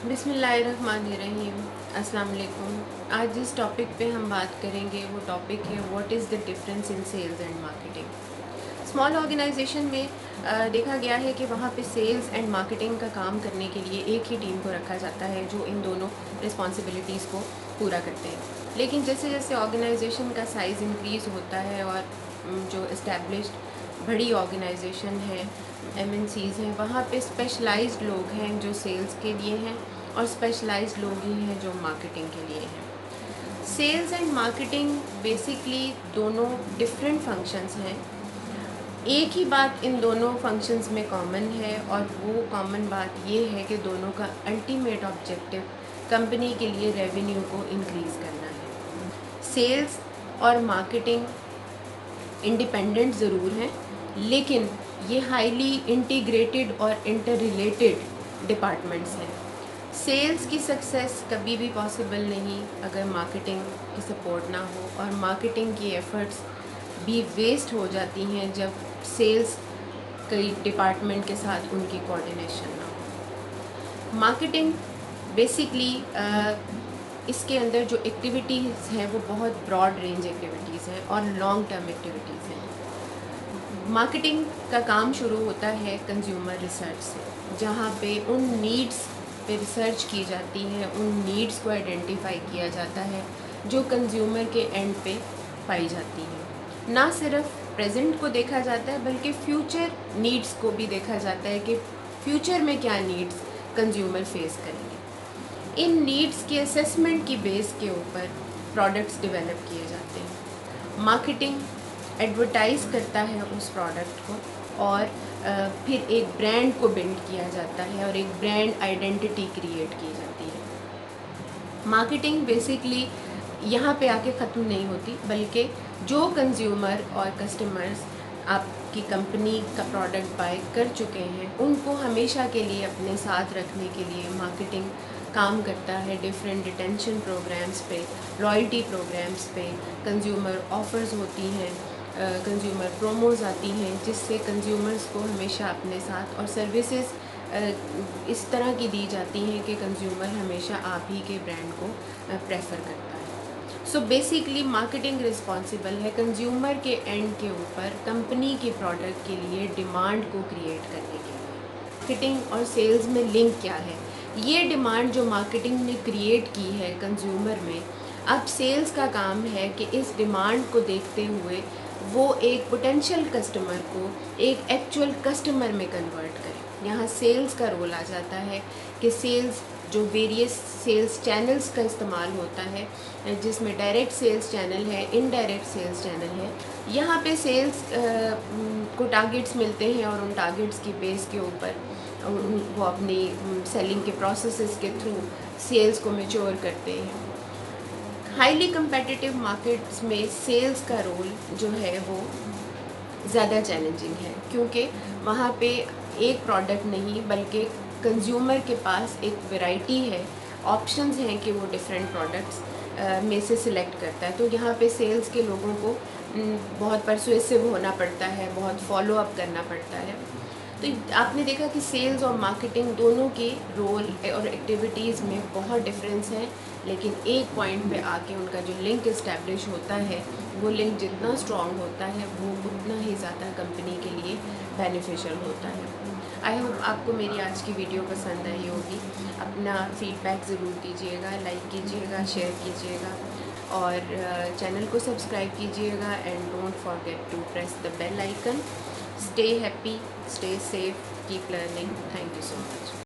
بسم اللہ الرحمن الرحیم۔ السلام علیکم۔ آج جس ٹاپک پہ ہم بات کریں گے وہ ٹاپک ہے what is the difference in sales and marketing. Small organisation میں دیکھا گیا ہے کہ وہاں پہ سیلز اینڈ مارکیٹنگ کا کام کرنے کے لیے ایک ہی ٹیم کو رکھا جاتا ہے جو ان دونوں رسپانسبلٹیز کو پورا کرتے ہیں، لیکن جیسے جیسے آرگنائزیشن کا سائز انکریز ہوتا ہے اور جو اسٹیبلشڈ بڑی آرگنائزیشن ہے، ایم این سیز ہیں، وہاں پہ اسپیشلائزڈ لوگ ہیں جو سیلز کے لیے ہیں اور اسپیشلائزڈ لوگ ہی ہیں جو مارکیٹنگ کے لیے ہیں۔ سیلز اینڈ مارکیٹنگ بیسکلی دونوں ڈفرینٹ فنکشنز ہیں۔ ایک ہی بات ان دونوں فنکشنز میں کامن ہے، اور وہ کامن بات یہ ہے کہ دونوں کا الٹیمیٹ آبجیکٹو کمپنی کے لیے ریونیو کو انکریز کرنا ہے۔ سیلز اور مارکیٹنگ انڈیپینڈنٹ ضرور ہیں، لیکن یہ ہائیلی انٹیگریٹڈ اور انٹر ریلیٹڈ ڈپارٹمنٹس ہیں۔ سیلز کی سکسیس کبھی بھی پاسبل نہیں اگر مارکیٹنگ کی سپورٹ نہ ہو، اور مارکیٹنگ کی ایفرٹس بھی ویسٹ ہو جاتی ہیں جب سیلز کئی ڈپارٹمنٹ کے ساتھ ان کی کوآرڈینیشن نہ ہو۔ مارکیٹنگ بیسکلی اس کے اندر جو ایکٹیویٹیز ہیں وہ بہت براڈ رینج ایکٹیویٹیز ہیں اور لانگ ٹرم ایکٹیویٹیز ہیں۔ مارکیٹنگ کا کام شروع ہوتا ہے کنزیومر ریسرچ سے، جہاں پہ ان نیڈس پہ ریسرچ کی جاتی ہے، ان نیڈس کو آئیڈینٹیفائی کیا جاتا ہے جو کنزیومر کے اینڈ پہ پائی جاتی ہیں۔ نہ صرف پریزنٹ کو دیکھا جاتا ہے بلکہ فیوچر نیڈس کو بھی دیکھا جاتا ہے کہ فیوچر میں کیا نیڈس کنزیومر فیس کریں گے۔ ان نیڈس کے اسیسمنٹ کی بیس کے اوپر پروڈکٹس ڈیولپ کیے جاتے ہیں۔ مارکیٹنگ ایڈورٹائز کرتا ہے اس پروڈکٹ کو، اور پھر ایک برانڈ کو بلڈ کیا جاتا ہے اور ایک برانڈ آئیڈینٹی کریٹ کی جاتی ہے۔ مارکیٹنگ بیسکلی یہاں پہ آ کے ختم نہیں ہوتی، بلکہ جو کنزیومر اور کسٹمرز آپ کی کمپنی کا پروڈکٹ بائی کر چکے ہیں ان کو ہمیشہ کے لیے اپنے ساتھ رکھنے کے لیے مارکیٹنگ کام کرتا ہے۔ ڈفرینٹ ریٹینشن پروگرامز پہ، لائلٹی پروگرامز پہ، کنزیومر آفرز ہوتی ہیں، کنزیومر پروموز آتی ہیں جس سے کنزیومرز کو ہمیشہ اپنے ساتھ، اور سروسز اس طرح کی دی جاتی ہیں کہ کنزیومر ہمیشہ آپ ہی کے برانڈ کو پریفر کرتا ہے۔ سو بیسیکلی مارکیٹنگ رسپانسبل ہے کنزیومر کے اینڈ کے اوپر کمپنی کے پروڈکٹ کے لیے ڈیمانڈ کو کریٹ کرنے کے لیے۔ مارکیٹنگ اور سیلز میں لنک کیا ہے؟ یہ ڈیمانڈ جو مارکیٹنگ نے کریٹ کی ہے کنزیومر میں، اب سیلز کا کام ہے کہ اس ڈیمانڈ کو دیکھتے ہوئے وہ ایک پوٹینشیل کسٹمر کو ایک ایکچوئل کسٹمر میں کنورٹ کرے۔ یہاں سیلز کا رول آ جاتا ہے کہ سیلز جو ویریس سیلز چینلز کا استعمال ہوتا ہے، جس میں ڈائریکٹ سیلز چینل ہے، انڈائریکٹ سیلز چینل ہے، یہاں پہ سیلز کو ٹارگیٹس ملتے ہیں اور ان ٹارگیٹس کی بیس کے اوپر وہ اپنی سیلنگ کے پروسیسز کے تھرو سیلز کو میچور کرتے ہیں۔ ہائیلی کمپیٹیٹیو مارکیٹس میں سیلز کا رول جو ہے وہ زیادہ چیلنجنگ ہے، کیونکہ وہاں پہ ایک پروڈکٹ نہیں بلکہ کنزیومر کے پاس ایک ویرائٹی ہے، آپشنز ہیں کہ وہ ڈفرینٹ پروڈکٹس میں سے سلیکٹ کرتا ہے۔ تو یہاں پہ سیلز کے لوگوں کو بہت پرسویسو ہونا پڑتا ہے، بہت فالو اپ کرنا پڑتا ہے۔ تو آپ نے دیکھا کہ سیلز اور مارکیٹنگ دونوں کے رول اور ایکٹیویٹیز میں بہت ڈفرینس ہے، لیکن ایک پوائنٹ پہ آ کے ان کا جو لنک اسٹیبلش ہوتا ہے، وہ لنک جتنا اسٹرانگ ہوتا ہے وہ اتنا ہی زیادہ کمپنی کے لیے بینیفیشل ہوتا ہے۔ آئی ہوپ آپ کو میری آج کی ویڈیو پسند آئی ہوگی۔ اپنا فیڈ بیک ضرور دیجیے گا، لائک کیجیے گا، شیئر کیجیے گا، اور چینل کو سبسکرائب کیجیے گا، and don't forget to press the bell icon. Stay happy, stay safe, keep learning. Thank you so much.